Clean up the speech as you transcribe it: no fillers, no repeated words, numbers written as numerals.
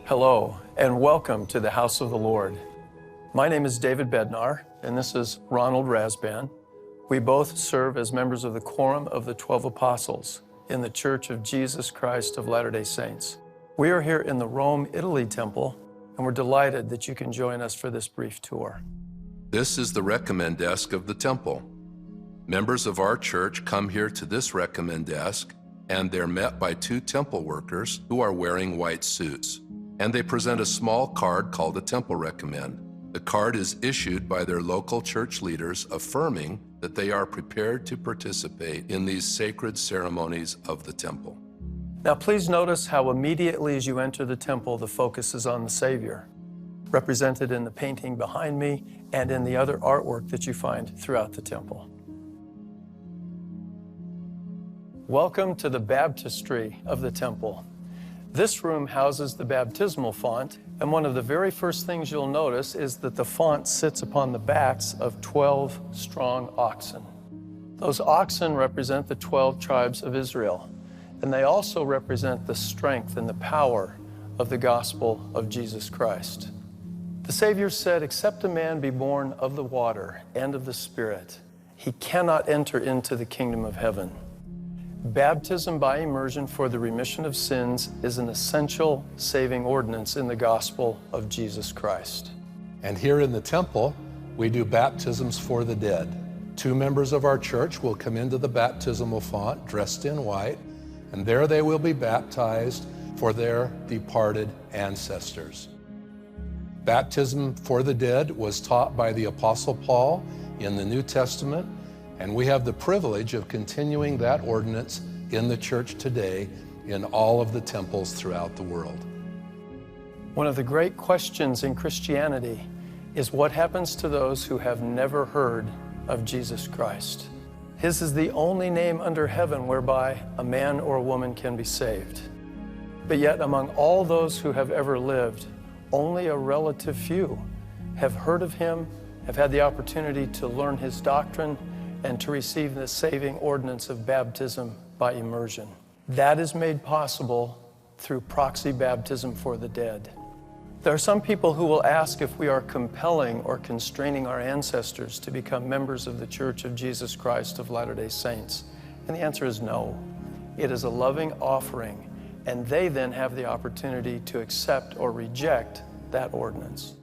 Hello, and welcome to the house of the Lord. My name is David Bednar, and this is Ronald Rasband. We both serve as members of the Quorum of the 12 Apostles in the Church of Jesus Christ of Latter-day Saints. We are here in the Rome, Italy temple, and we're delighted that you can join us for this brief tour. This is the recommend desk of the temple. Members of our church come here to this recommend desk, and they're met by two temple workers who are wearing white suits. And they present a small card called a temple recommend. The card is issued by their local church leaders affirming that they are prepared to participate in these sacred ceremonies of the temple. Now please notice how immediately as you enter the temple, the focus is on the Savior, represented in the painting behind me and in the other artwork that you find throughout the temple. Welcome to the Baptistry of the temple. This room houses the baptismal font, and one of the very first things you'll notice is that the font sits upon the backs of 12 strong oxen. Those oxen represent the 12 tribes of Israel, and they also represent the strength and the power of the gospel of Jesus Christ. The Savior said, "Except a man be born of the water and of the Spirit, he cannot enter into the kingdom of heaven." Baptism by immersion for the remission of sins is an essential saving ordinance in the gospel of Jesus Christ. And here in the temple, we do baptisms for the dead. Two members of our church will come into the baptismal font dressed in white, and there they will be baptized for their departed ancestors. Baptism for the dead was taught by the Apostle Paul in the New Testament, and we have the privilege of continuing that ordinance in the church today in all of the temples throughout the world. One of the great questions in Christianity is what happens to those who have never heard of Jesus Christ. His is the only name under heaven whereby a man or a woman can be saved. But yet among all those who have ever lived, only a relative few have heard of him, have had the opportunity to learn his doctrine, and to receive the saving ordinance of baptism by immersion. That is made possible through proxy baptism for the dead. There are some people who will ask if we are compelling or constraining our ancestors to become members of the Church of Jesus Christ of Latter-day Saints. And the answer is no. It is a loving offering, and they then have the opportunity to accept or reject that ordinance.